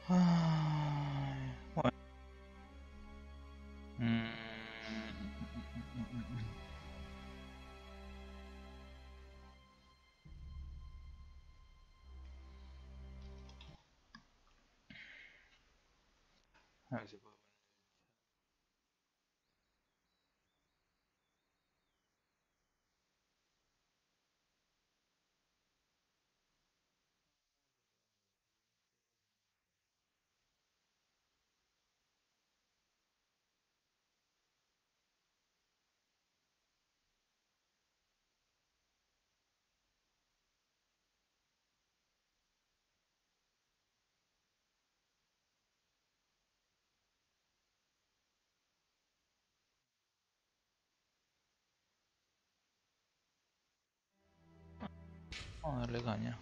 Ay, bueno. Mm, a ver si puedo. Vamos a darle caña.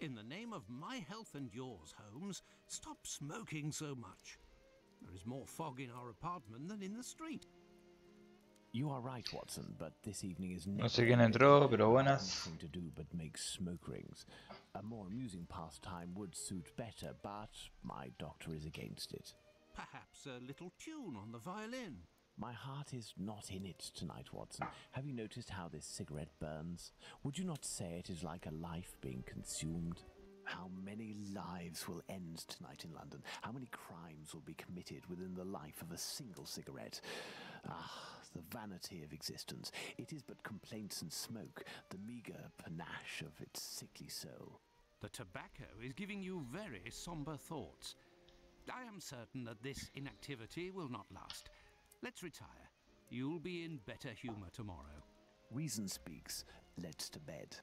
In the name of my health and yours, Holmes, stop smoking so much. There is more fog in our apartment than in the street. You are right, Watson, but this evening is No never sé quién permitted. entró, pero I have buenas. nothing to do but make smoke rings. A more amusing pastime would suit better, but my doctor is against it. Perhaps a little tune on the violin. My heart is not in it tonight, Watson. Have you noticed how this cigarette burns? Would you not say it is like a life being consumed? How many lives will end tonight in London? How many crimes will be committed within the life of a single cigarette? Ah, the vanity of existence. It is but complaints and smoke, the meagre panache of its sickly soul. The tobacco is giving you very somber thoughts. I am certain that this inactivity will not last. Let's retire. You'll be in better humour tomorrow. Reason speaks. Let's to bed.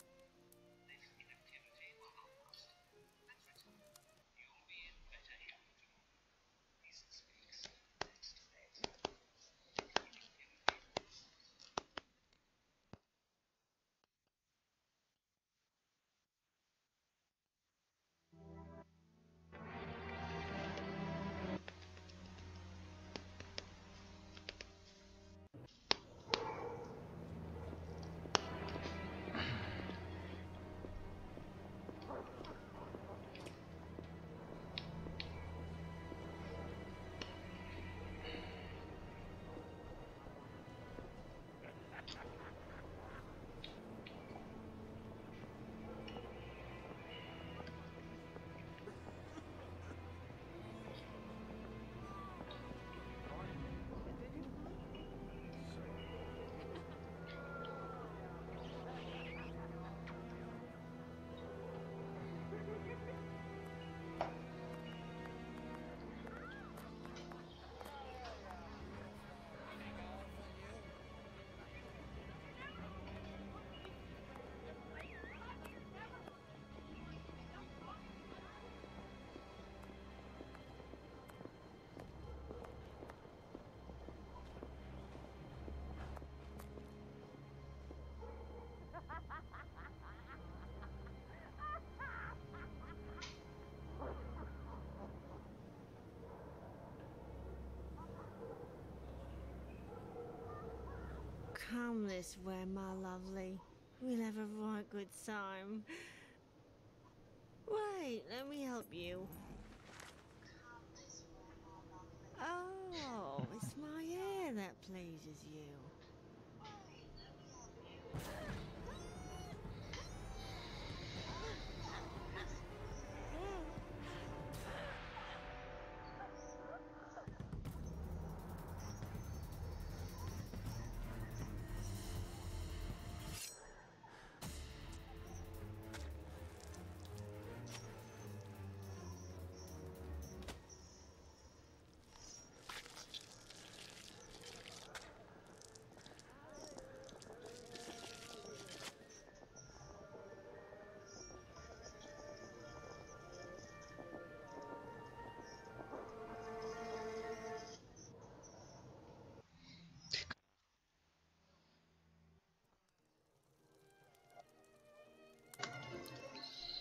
Come this way, my lovely. We'll have a right good time. Wait, let me help you. Oh, it's my hair that pleases you.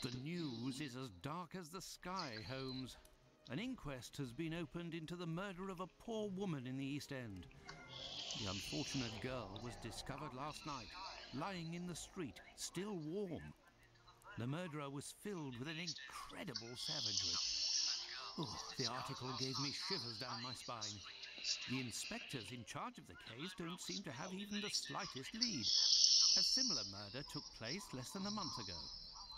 The news is as dark as the sky, Holmes. An inquest has been opened into the murder of a poor woman in the East End. The unfortunate girl was discovered last night, lying in the street, still warm. The murderer was filled with an incredible savagery. Oh, the article gave me shivers down my spine. The inspectors in charge of the case don't seem to have even the slightest lead. A similar murder took place less than a month ago.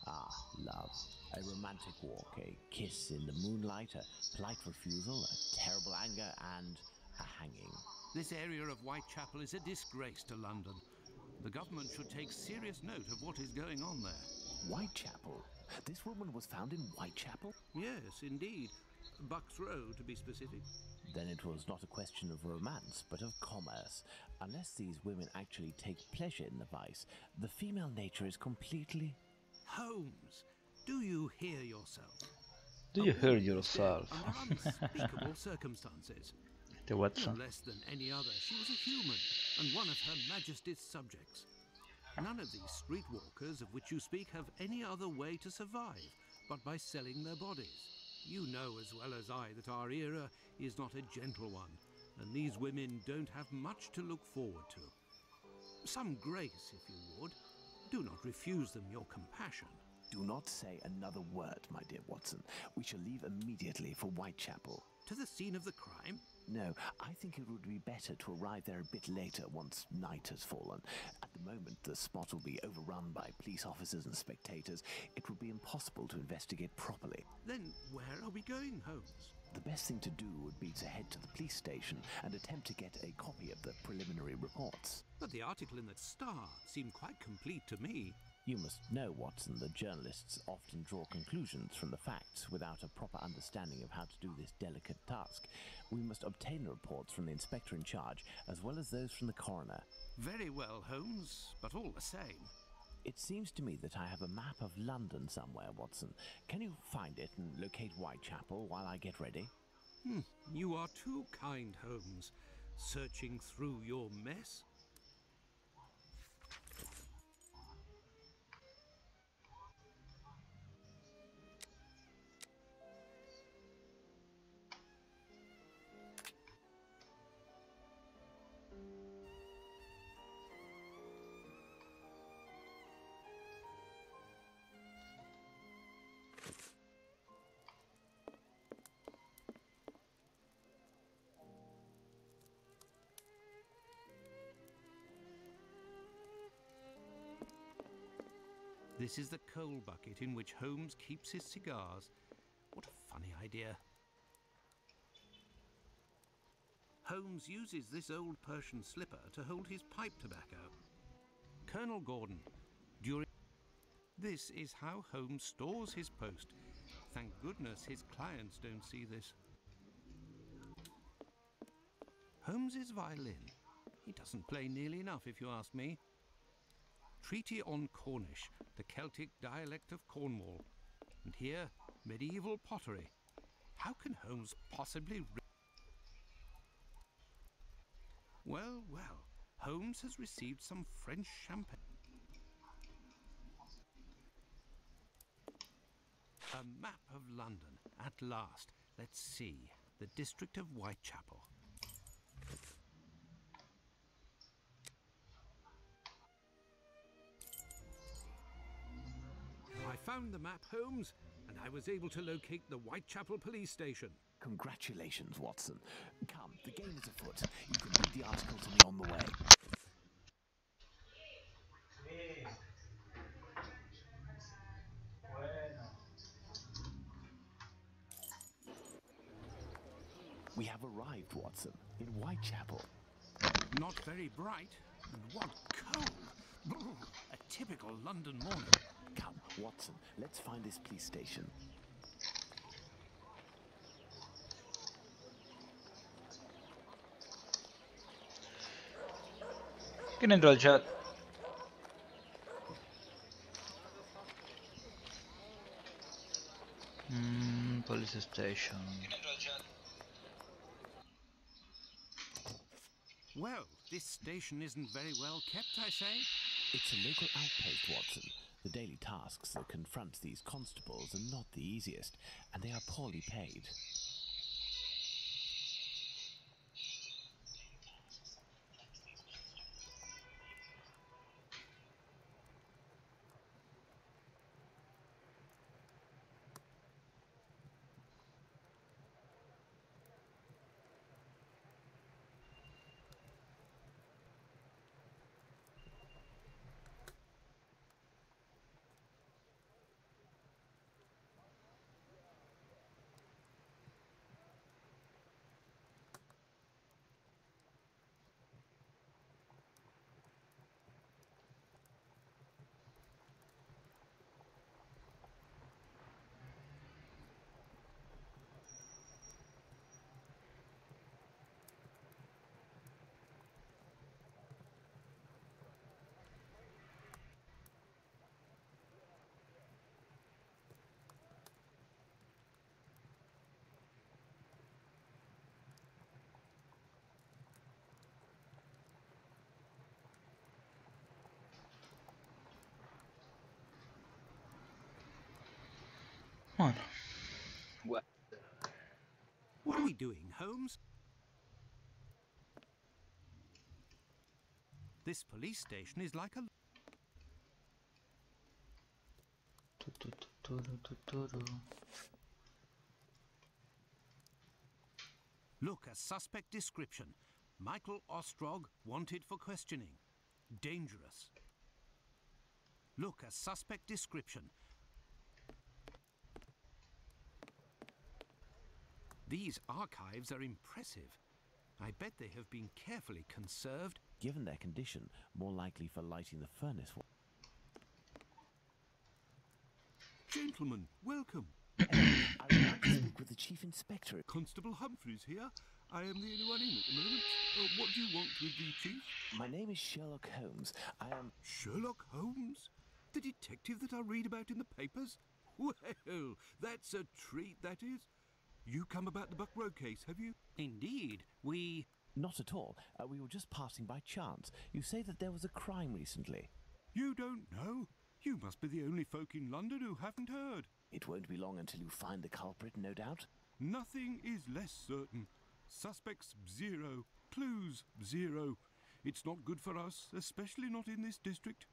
Ah, love. A romantic walk, a kiss in the moonlight, a polite refusal, a terrible anger, and a hanging. This area of Whitechapel is a disgrace to London. The government should take serious note of what is going on there. Whitechapel? This woman was found in Whitechapel? Yes, indeed. Bucks Row, to be specific. Then it was not a question of romance, but of commerce. Unless these women actually take pleasure in the vice, the female nature is completely... Holmes, do you hear yourself? Do you hear yourself? Under unspeakable circumstances. The Watson. No less than any other, she was a human, and one of Her Majesty's subjects. None of these streetwalkers of which you speak have any other way to survive but by selling their bodies. You know as well as I that our era is not a gentle one, and these women don't have much to look forward to. Some grace, if you would. Do not refuse them your compassion. Do not say another word, my dear Watson. We shall leave immediately for Whitechapel. To the scene of the crime? No, I think it would be better to arrive there a bit later once night has fallen. At the moment, the spot will be overrun by police officers and spectators. It would be impossible to investigate properly. Then where are we going, Holmes? The best thing to do would be to head to the police station and attempt to get a copy of the preliminary reports. But the article in the Star seemed quite complete to me. You must know, Watson, that journalists often draw conclusions from the facts without a proper understanding of how to do this delicate task. We must obtain the reports from the inspector in charge, as well as those from the coroner. Very well, Holmes, but all the same. It seems to me that I have a map of London somewhere, Watson. Can you find it and locate Whitechapel while I get ready? You are too kind, Holmes. Searching through your mess? This is the coal bucket in which Holmes keeps his cigars. What a funny idea. Holmes uses this old Persian slipper to hold his pipe tobacco. Colonel Gordon, during... This is how Holmes stores his post. Thank goodness his clients don't see this. Holmes's violin. He doesn't play nearly enough, if you ask me. Treaty on Cornish, the Celtic dialect of Cornwall. And here, medieval pottery. How can Holmes possibly... Well, well, Holmes has received some French champagne. A map of London, at last. Let's see, the district of Whitechapel. I found the map, Holmes, and I was able to locate the Whitechapel police station. Congratulations, Watson. Come, the game is afoot. You can read the article to me on the way. We have arrived, Watson, in Whitechapel. Not very bright, and what cold. Brr, a typical London morning. Come, Watson, let's find this police station. ¿Quién entró al chat? Police station. Well, this station isn't very well kept, I say. It's a local outpost, Watson. The daily tasks that confront these constables are not the easiest, and they are poorly paid. Bueno. What? What are we doing, Holmes? This police station is like a... Look, a suspect description. Michael Ostrog, wanted for questioning. Dangerous. Look, a suspect description. These archives are impressive. I bet they have been carefully conserved. Given their condition, more likely for lighting the furnace. Gentlemen, welcome. I would like to speak with the Chief Inspector. Constable Humphreys here. I am the only one in at the moment. What do you want with the chief? My name is Sherlock Holmes. I am... Sherlock Holmes? The detective that I read about in the papers? Well, that's a treat, that is. You come about the Buck Road case, have you? Indeed, we... Not at all. We were just passing by chance. You say that there was a crime recently. You don't know? You must be the only folk in London who haven't heard. It won't be long until you find the culprit, no doubt. Nothing is less certain. Suspects, 0. Clues, 0. It's not good for us, especially not in this district.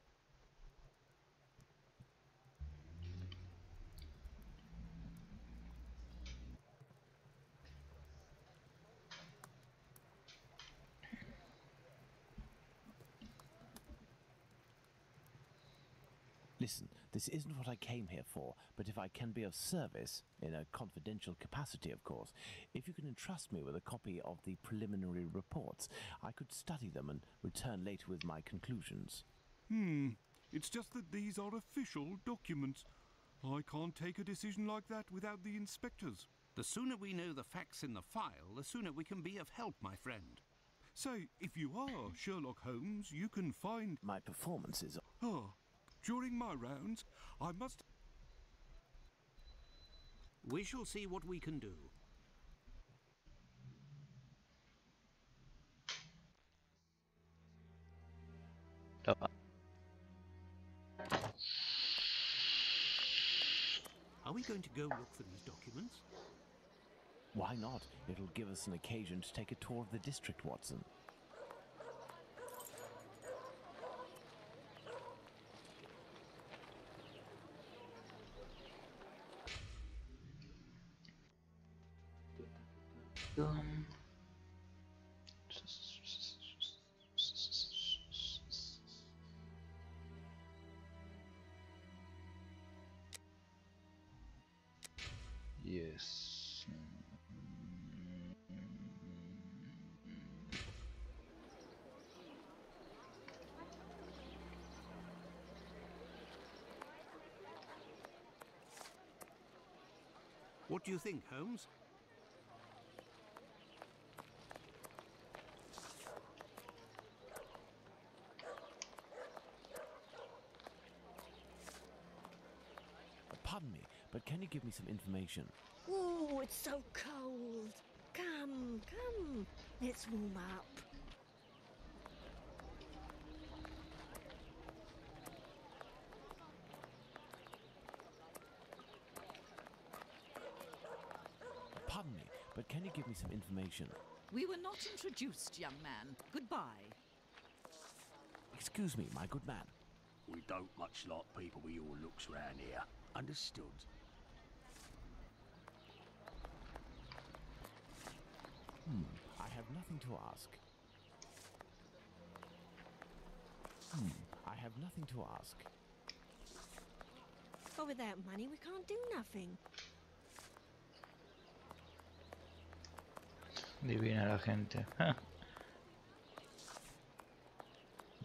Listen, this isn't what I came here for, but if I can be of service, in a confidential capacity, of course, if you can entrust me with a copy of the preliminary reports, I could study them and return later with my conclusions. It's just that these are official documents. I can't take a decision like that without the inspectors. The sooner we know the facts in the file, the sooner we can be of help, my friend. So, if you are Sherlock Holmes, you can find... My performances... During my rounds, I must... We shall see what we can do. Are we going to go look for these documents? Why not? It'll give us an occasion to take a tour of the district, Watson. Yes. What do you think, Holmes? Pardon me, but can you give me some information? Oh, it's so cold. Come, come. Let's warm up. Pardon me, but can you give me some information? We were not introduced, young man. Goodbye. Excuse me, my good man. We don't much like people with your looks round here. Understood? I have nothing to ask. I have nothing to ask. But without money, we can't do nothing. Divina la gente.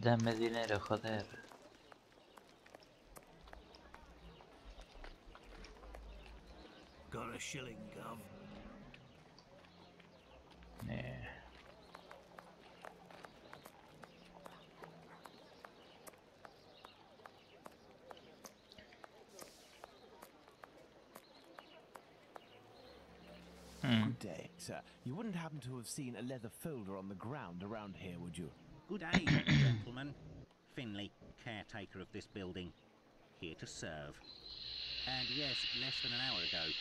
Dame dinero, joder. Got a shilling, Gov. Yeah. Good day, sir. You wouldn't happen to have seen a leather folder on the ground around here, would you? Good day, gentlemen. Finley, caretaker of this building. Here to serve. And yes, less than an hour ago.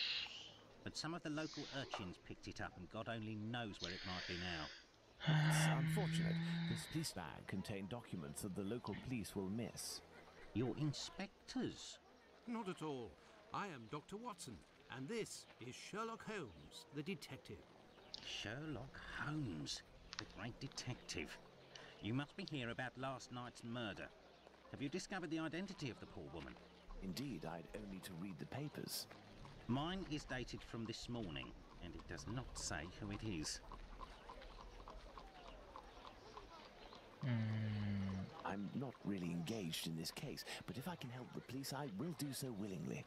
But some of the local urchins picked it up and God only knows where it might be now. It's unfortunate. This police bag contained documents that the local police will miss. You're inspectors. Not at all. I am Dr. Watson, and this is Sherlock Holmes, the detective. Sherlock Holmes, the great detective. You must be here about last night's murder. Have you discovered the identity of the poor woman? Indeed, I'd only to read the papers. Mine is dated from this morning, and it does not say who it is. I'm not really engaged in this case, but if I can help the police, I will do so willingly.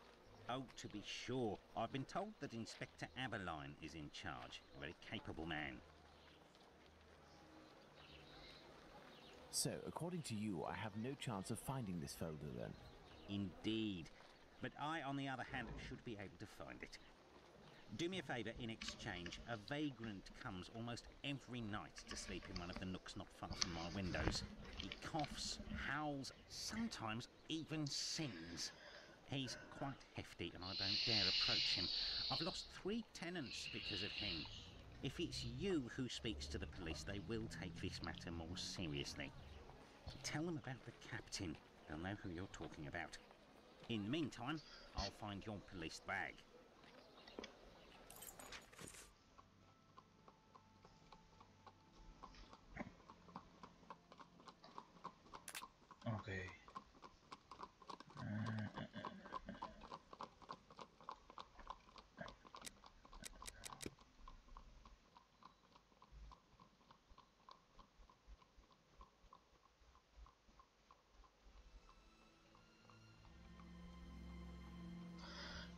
Oh, to be sure. I've been told that Inspector Aberline is in charge. A very capable man. So, according to you, I have no chance of finding this folder then? Indeed. But I, on the other hand, should be able to find it. Do me a favour in exchange. A vagrant comes almost every night to sleep in one of the nooks not far from my windows. He coughs, howls, sometimes even sings. He's quite hefty and I don't dare approach him. I've lost 3 tenants because of him. If it's you who speaks to the police, they will take this matter more seriously. Tell them about the captain. They'll know who you're talking about. In the meantime, I'll find your police bag. Okay.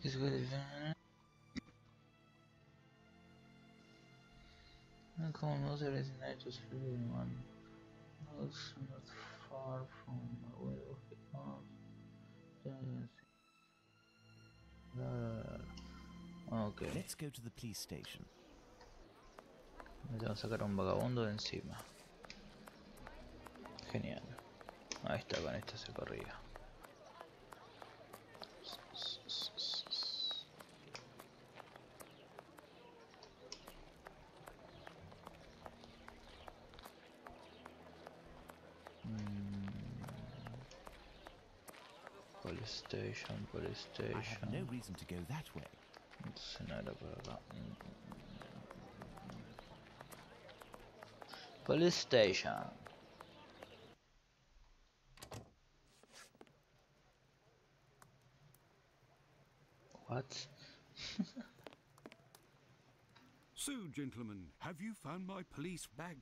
He's good. Come on, there is night to sleep one. Looks not far from where we are. Ok. Let's go to the police station. Me tengo que sacar a un vagabundo de encima. Genial. Ahí está, con esta se corría. Police station, police station. I have no reason to go that way. Entonces no era por acá. Police station. What? So, gentlemen, have you found my police bag?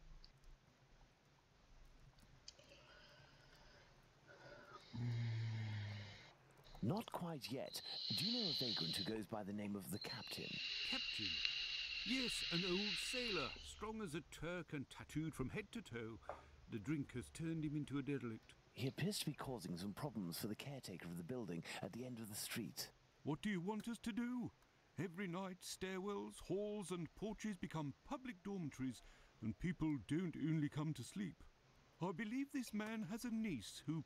Not quite yet. Do you know a vagrant who goes by the name of the Captain? Captain? Yes, an old sailor, strong as a Turk and tattooed from head to toe. The drink has turned him into a derelict. He appears to be causing some problems for the caretaker of the building at the end of the street. What do you want us to do? Every night, stairwells, halls and porches become public dormitories, and people don't only come to sleep. I believe this man has a niece who...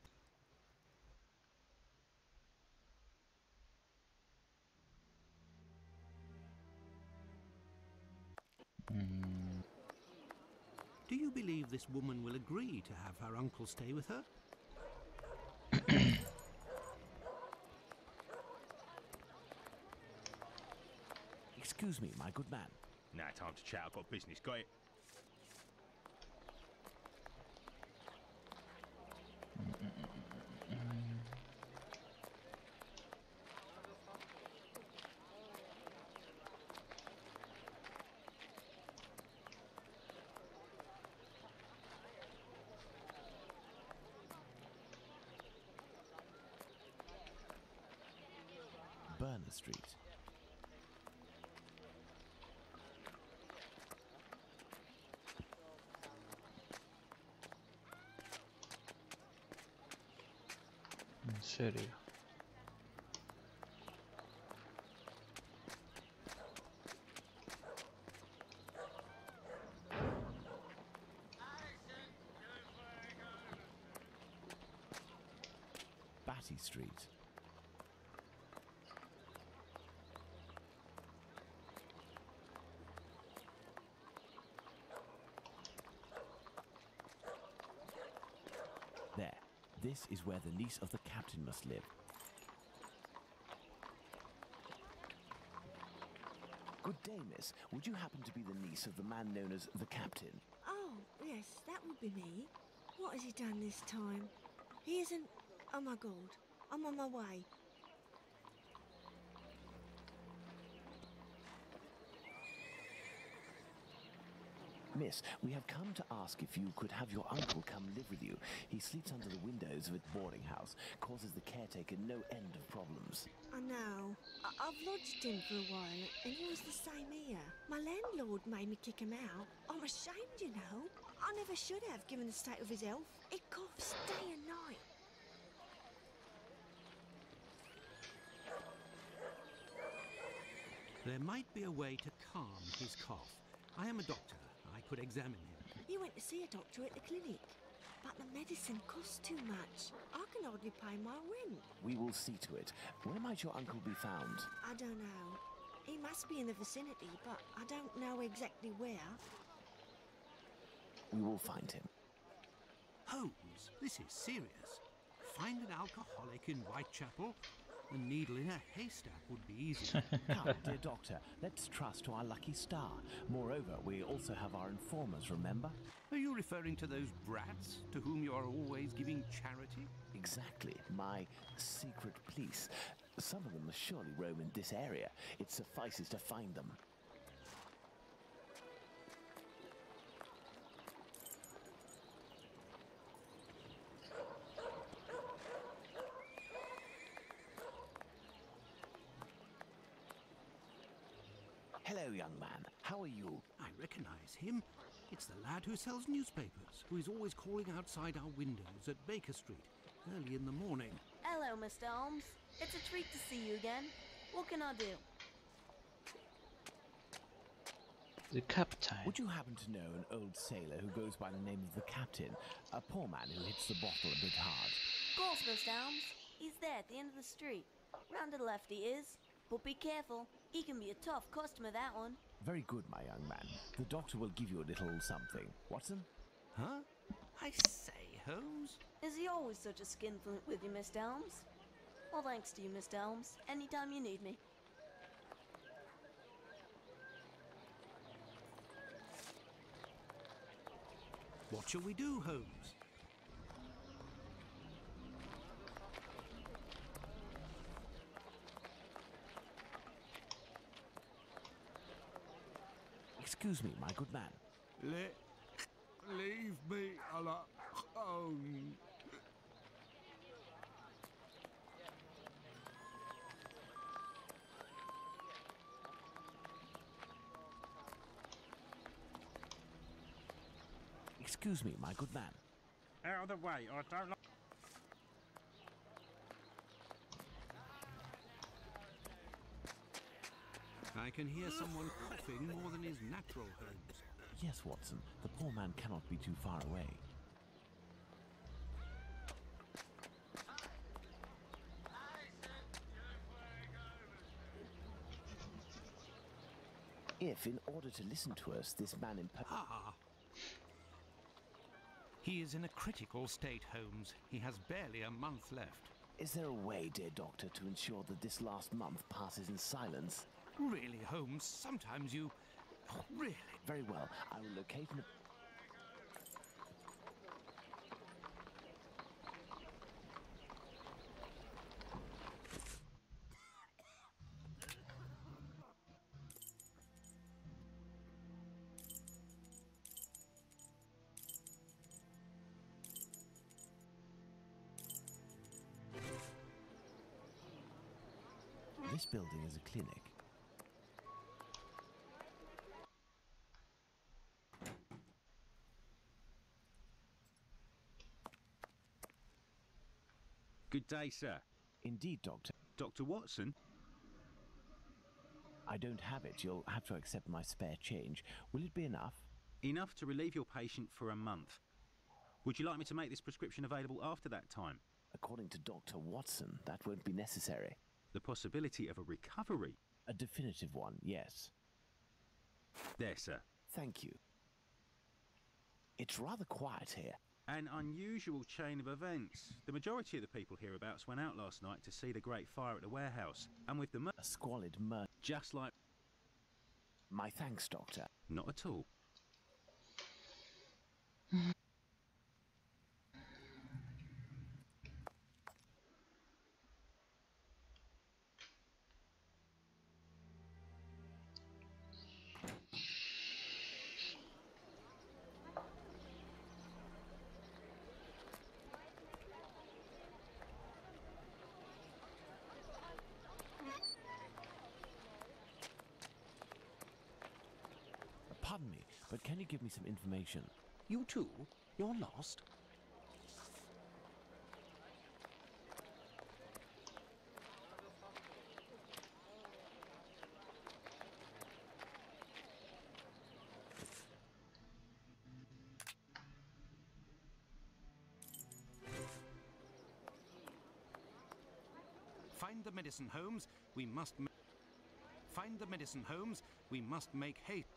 Do you believe this woman will agree to have her uncle stay with her? Excuse me, my good man. Now, time to chat. I've got business. Got it? Burner Street. ¿En serio? Batty Street. There. This is where the niece of the captain must live. Good day, miss. Would you happen to be the niece of the man known as the captain? Oh, yes, that would be me. What has he done this time? He isn't... Oh, my God. I'm on my way. Miss, we have come to ask if you could have your uncle come live with you. He sleeps under the windows of a boarding house, causes the caretaker no end of problems. I know. I've lodged him for a while, and he was the same here. My landlord made me kick him out. I'm ashamed, you know. I never should have, given the state of his health. He coughs day and night. There might be a way to calm his cough. I am a doctor. I could examine him. You went to see a doctor at the clinic, but the medicine costs too much. I can hardly pay my rent. We will see to it. Where might your uncle be found? I don't know. He must be in the vicinity, but I don't know exactly where. We will find him. Holmes, this is serious. Find an alcoholic in Whitechapel? A needle in a haystack would be easy. Come, dear doctor, let's trust to our lucky star. Moreover, we also have our informers, remember? Are you referring to those brats to whom you are always giving charity? Exactly. My secret police. Some of them must surely roam in this area. It suffices to find them. Hello, young man. How are you? I recognize him. It's the lad who sells newspapers, who is always calling outside our windows at Baker Street early in the morning. Hello, Mr. Holmes. It's a treat to see you again. What can I do? The captain. Would you happen to know an old sailor who goes by the name of the captain? A poor man who hits the bottle a bit hard. Of course, Mr. Holmes. He's there at the end of the street. Round to the left he is. But be careful. He can be a tough customer, that one. Very good, my young man. The doctor will give you a little something. Watson? Huh? I say, Holmes? Is he always such a skinflint with you, Mr. Holmes? Well, thanks to you, Mr. Holmes. Anytime you need me. What shall we do, Holmes? Excuse me, my good man. Leave me alone. Excuse me, my good man. Out of the way, I don't like... I can hear someone coughing more than is natural, Holmes. Yes, Watson. The poor man cannot be too far away. If, in order to listen to us, this man Ah! He is in a critical state, Holmes. He has barely a month left. Is there a way, dear doctor, to ensure that this last month passes in silence? Really, Holmes, sometimes you... Oh, really? Very well. I will locate an... This building is a clinic. Good day, sir. Indeed, Doctor. Dr. Watson? I don't have it. You'll have to accept my spare change. Will it be enough? Enough to relieve your patient for a month. Would you like me to make this prescription available after that time? According to Dr. Watson, that won't be necessary. The possibility of a recovery? A definitive one, yes. There, sir. Thank you. It's rather quiet here. An unusual chain of events. The majority of the people hereabouts went out last night to see the great fire at the warehouse, and with the A squalid murder. just like... My thanks, Doctor. Not at all. Pardon me, but can you give me some information? You too? You're lost? Find the medicine, Holmes. We must... Find the medicine, Holmes. We must make haste.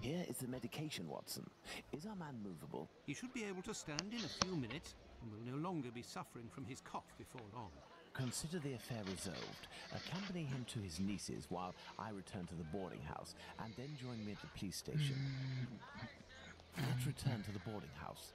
Here is the medication, Watson. Is our man movable? He should be able to stand in a few minutes and will no longer be suffering from his cough before long. Consider the affair resolved. Accompany him to his niece's while I return to the boarding house, and then join me at the police station. Let's return to the boarding house.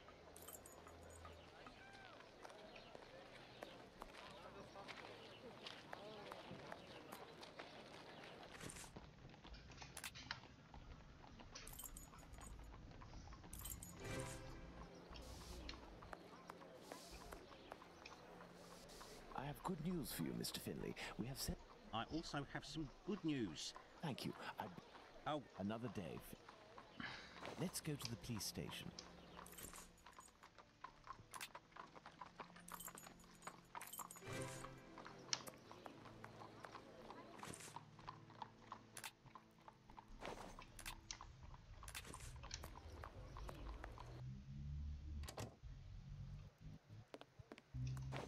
I have good news for you, Mr. Finley. We have sent... I also have some good news. Thank you. Oh, Another day. Let's go to the police station.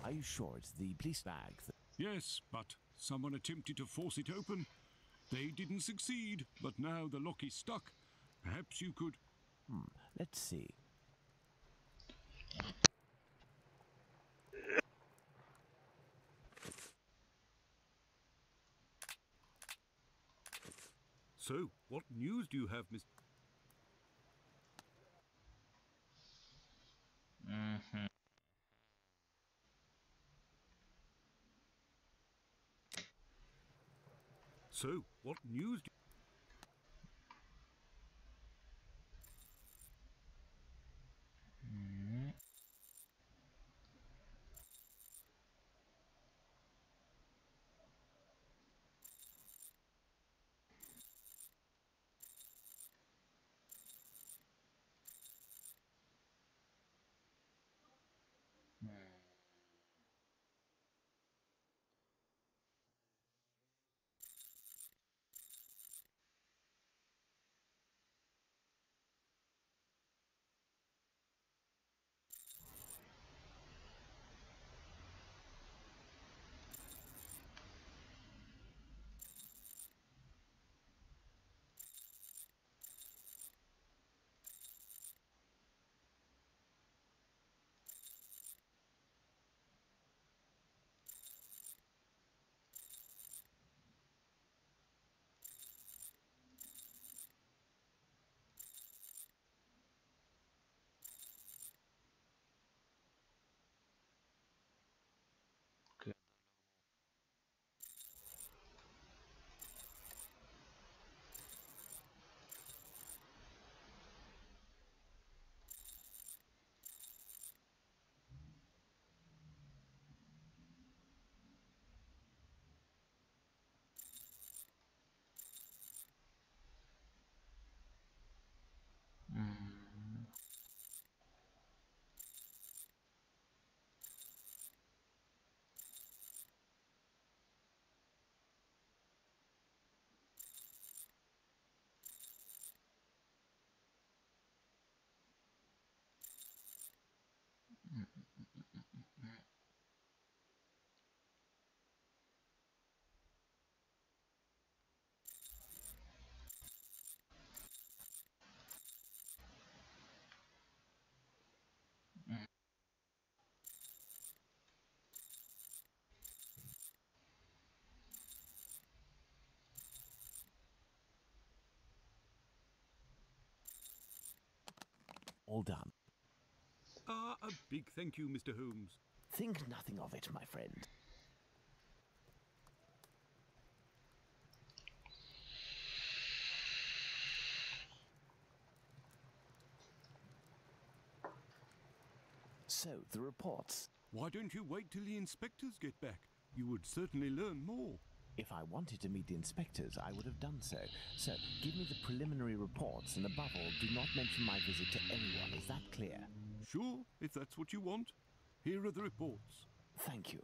Are you sure it's the police bag? Yes, but someone attempted to force it open. They didn't succeed, but now the lock is stuck. Perhaps you could... Let's see. So, what news do you have, Miss... So, what news do... All done. Ah, a big thank you, Mr. Holmes. Think nothing of it, my friend. So, the reports. Why don't you wait till the inspectors get back? You would certainly learn more. If I wanted to meet the inspectors, I would have done so. So, give me the preliminary reports, and above all, do not mention my visit to anyone. Is that clear? Sure, if that's what you want. Here are the reports. Thank you.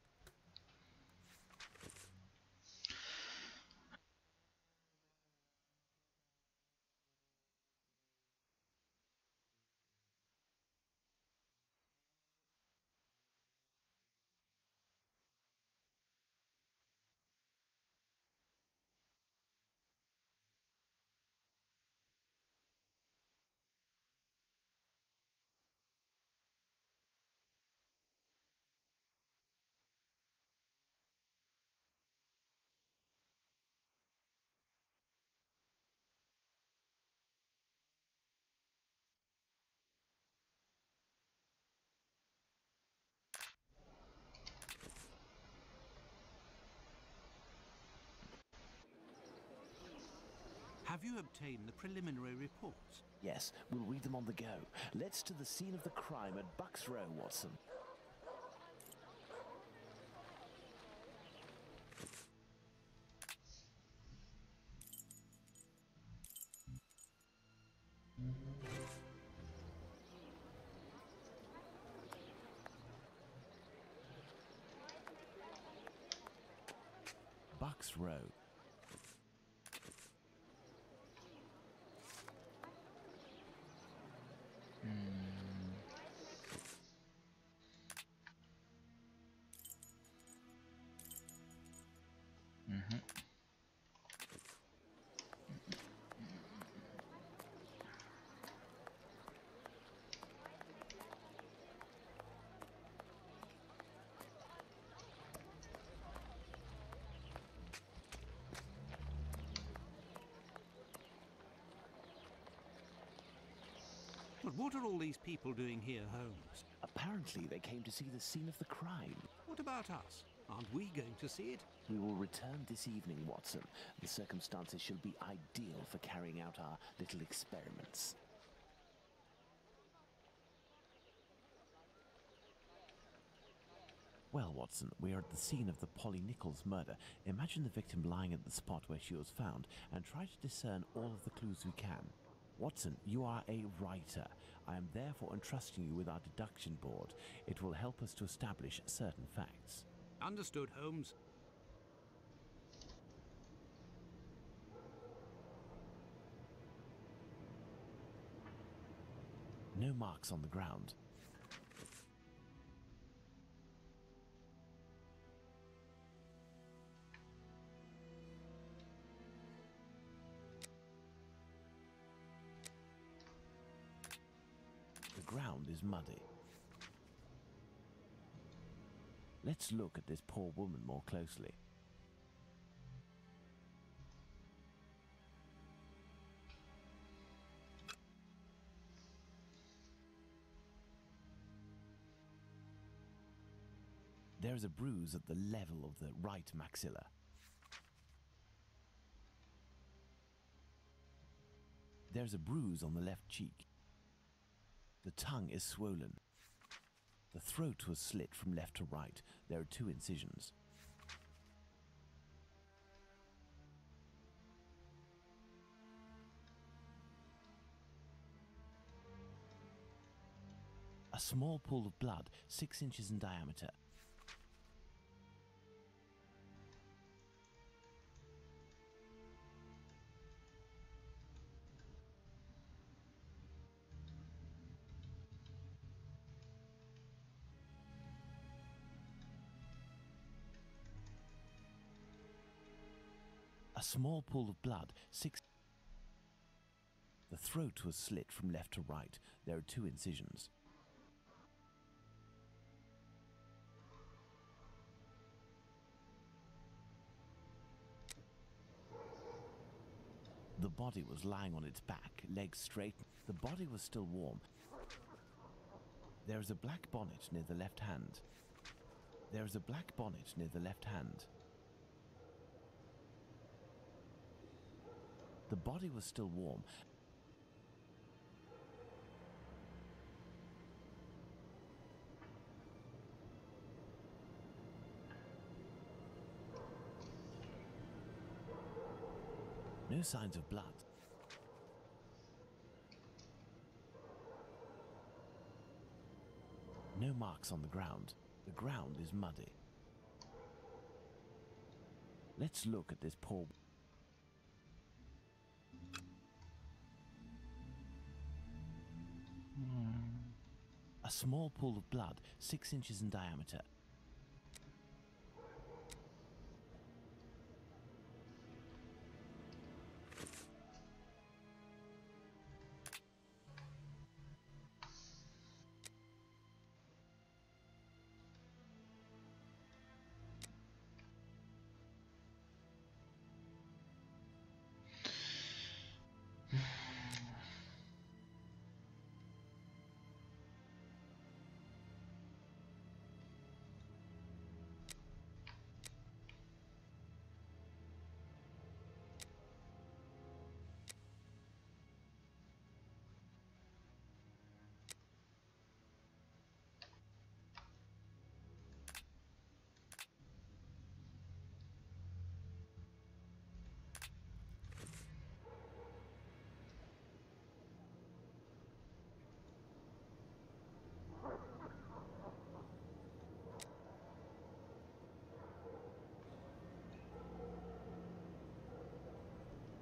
Have you obtained the preliminary reports? Yes, we'll read them on the go. Let's to the scene of the crime at Bucks Row, Watson. Bucks Row. But what are all these people doing here, Holmes? Apparently, they came to see the scene of the crime. What about us? Aren't we going to see it? We will return this evening, Watson. The circumstances should be ideal for carrying out our little experiments. Well, Watson, we are at the scene of the Polly Nichols murder. Imagine the victim lying at the spot where she was found and try to discern all of the clues we can. Watson, you are a writer. I am therefore entrusting you with our deduction board. It will help us to establish certain facts. Understood, Holmes. No marks on the ground. The ground is muddy. Let's look at this poor woman more closely. There is a bruise at the level of the right maxilla. There's a bruise on the left cheek. The tongue is swollen. The throat was slit from left to right. There are 2 incisions. A small pool of blood, 6 inches in diameter. A small pool of blood, 6... The throat was slit from left to right. There are 2 incisions. The body was lying on its back, legs straight. The body was still warm. There is a black bonnet near the left hand. There is a black bonnet near the left hand. The body was still warm. No signs of blood. No marks on the ground. The ground is muddy. Let's look at this poor... A small pool of blood, 6 inches in diameter.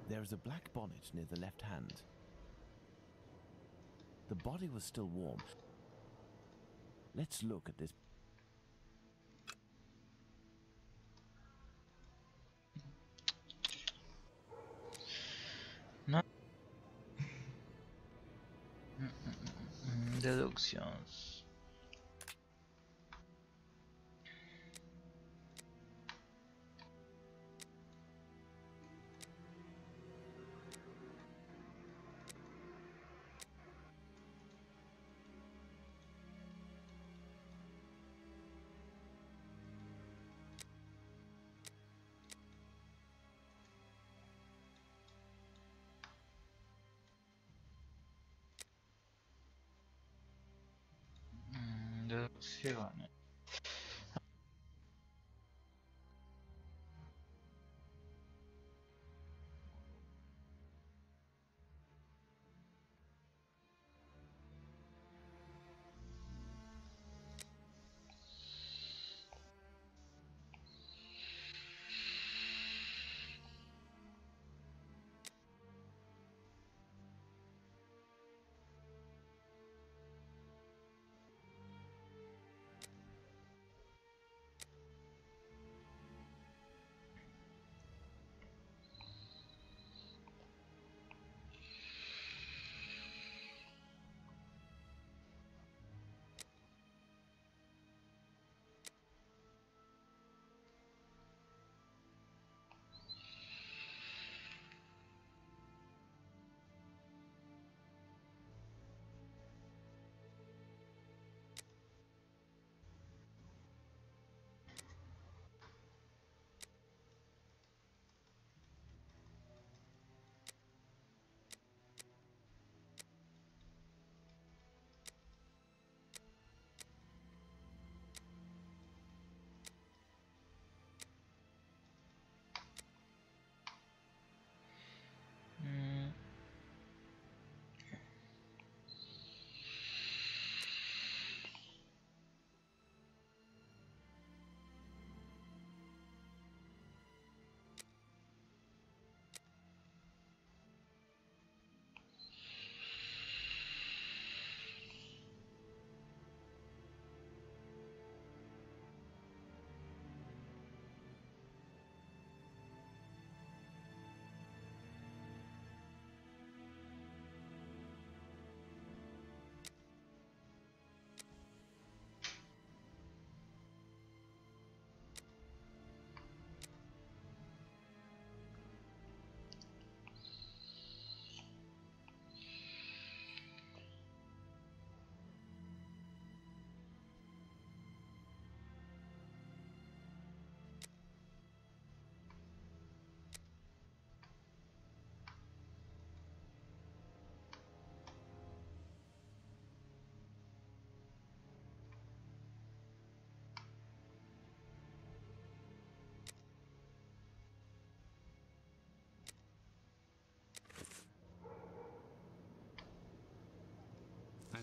There is a black bonnet near the left hand. The body was still warm. Let's look at this. No. Deduccions. Deduzione.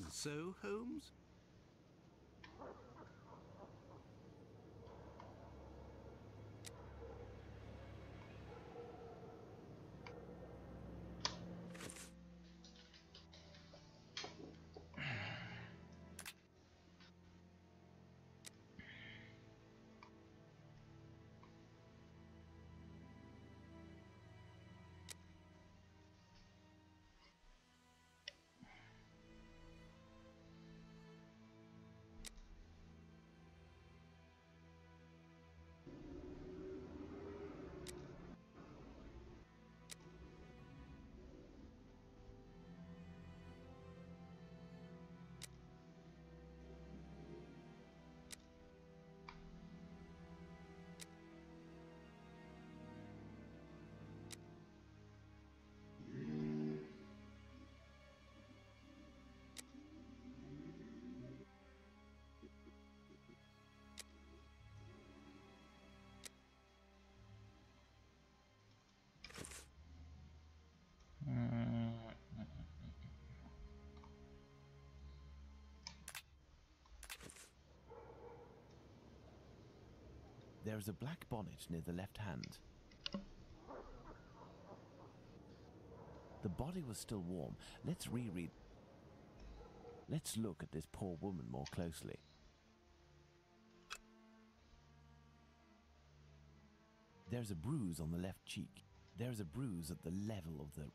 And so, Holmes? There is a black bonnet near the left hand. The body was still warm. Let's reread. Let's look at this poor woman more closely. There's a bruise on the left cheek. There's a bruise at the level of the